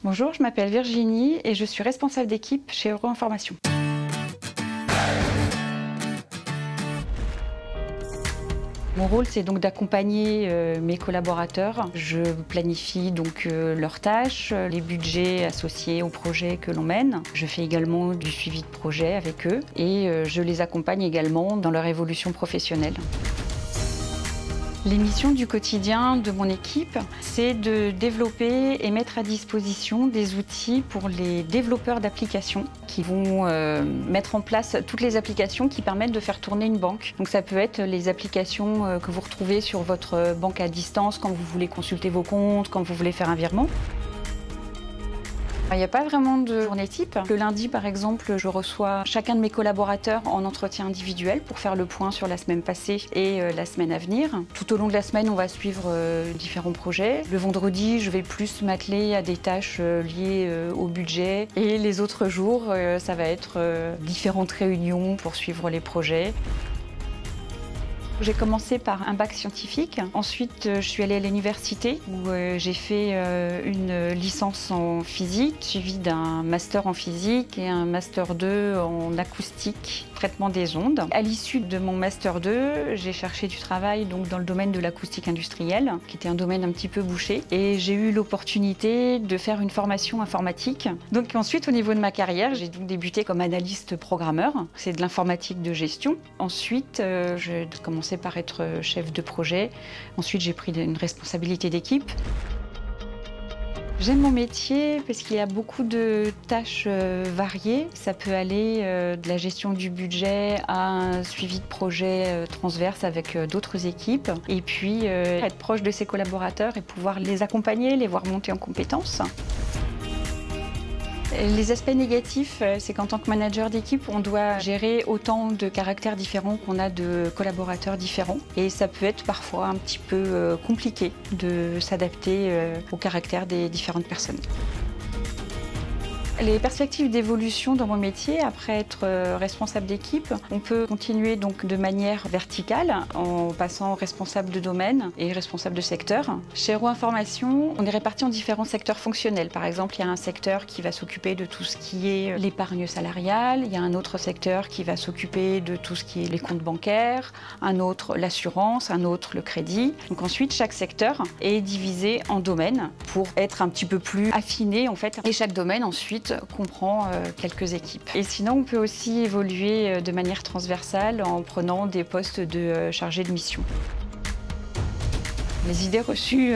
Bonjour, je m'appelle Virginie et je suis responsable d'équipe chez Euroinformation. Mon rôle, c'est donc d'accompagner mes collaborateurs. Je planifie donc leurs tâches, les budgets associés au projet que l'on mène. Je fais également du suivi de projet avec eux et je les accompagne également dans leur évolution professionnelle. Les missions du quotidien de mon équipe, c'est de développer et mettre à disposition des outils pour les développeurs d'applications qui vont mettre en place toutes les applications qui permettent de faire tourner une banque. Donc ça peut être les applications que vous retrouvez sur votre banque à distance quand vous voulez consulter vos comptes, quand vous voulez faire un virement. Il n'y a pas vraiment de journée type. Le lundi, par exemple, je reçois chacun de mes collaborateurs en entretien individuel pour faire le point sur la semaine passée et la semaine à venir. Tout au long de la semaine, on va suivre différents projets. Le vendredi, je vais plus m'atteler à des tâches liées au budget. Et les autres jours, ça va être différentes réunions pour suivre les projets. J'ai commencé par un bac scientifique. Ensuite, je suis allée à l'université où j'ai fait une licence en physique, suivie d'un master en physique et un master 2 en acoustique, traitement des ondes. À l'issue de mon master 2, j'ai cherché du travail donc, dans le domaine de l'acoustique industrielle, qui était un domaine un petit peu bouché. Et j'ai eu l'opportunité de faire une formation informatique. Donc ensuite, au niveau de ma carrière, j'ai donc débuté comme analyste programmeur. C'est de l'informatique de gestion. Ensuite, j'ai commencé par être chef de projet. Ensuite, j'ai pris une responsabilité d'équipe. J'aime mon métier parce qu'il y a beaucoup de tâches variées. Ça peut aller de la gestion du budget à un suivi de projet transverse avec d'autres équipes. Et puis, être proche de ses collaborateurs et pouvoir les accompagner, les voir monter en compétences. Les aspects négatifs, c'est qu'en tant que manager d'équipe, on doit gérer autant de caractères différents qu'on a de collaborateurs différents. Et ça peut être parfois un petit peu compliqué de s'adapter au caractère des différentes personnes. Les perspectives d'évolution dans mon métier, après être responsable d'équipe, on peut continuer donc de manière verticale en passant responsable de domaine et responsable de secteur. Chez Euroinformation, on est répartis en différents secteurs fonctionnels. Par exemple, il y a un secteur qui va s'occuper de tout ce qui est l'épargne salariale, il y a un autre secteur qui va s'occuper de tout ce qui est les comptes bancaires, un autre l'assurance, un autre le crédit. Donc ensuite, chaque secteur est divisé en domaines pour être un petit peu plus affiné en fait. Et chaque domaine ensuite comprend quelques équipes. Et sinon, on peut aussi évoluer de manière transversale en prenant des postes de chargé de mission. Les idées reçues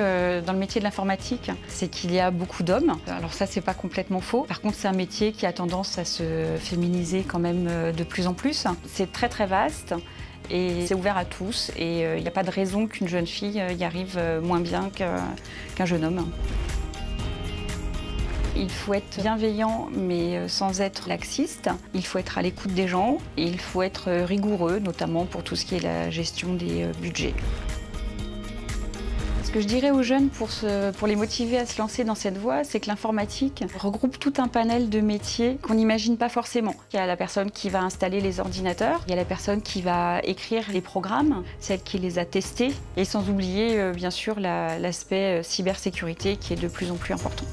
dans le métier de l'informatique, c'est qu'il y a beaucoup d'hommes. Alors ça, c'est pas complètement faux. Par contre, c'est un métier qui a tendance à se féminiser quand même de plus en plus. C'est très très vaste. Et c'est ouvert à tous. Et il n'y a pas de raison qu'une jeune fille y arrive moins bien qu'un jeune homme. Il faut être bienveillant, mais sans être laxiste. Il faut être à l'écoute des gens et il faut être rigoureux, notamment pour tout ce qui est la gestion des budgets. Ce que je dirais aux jeunes pour les motiver à se lancer dans cette voie, c'est que l'informatique regroupe tout un panel de métiers qu'on n'imagine pas forcément. Il y a la personne qui va installer les ordinateurs, il y a la personne qui va écrire les programmes, celle qui les a testés, et sans oublier bien sûr l'aspect cybersécurité qui est de plus en plus important.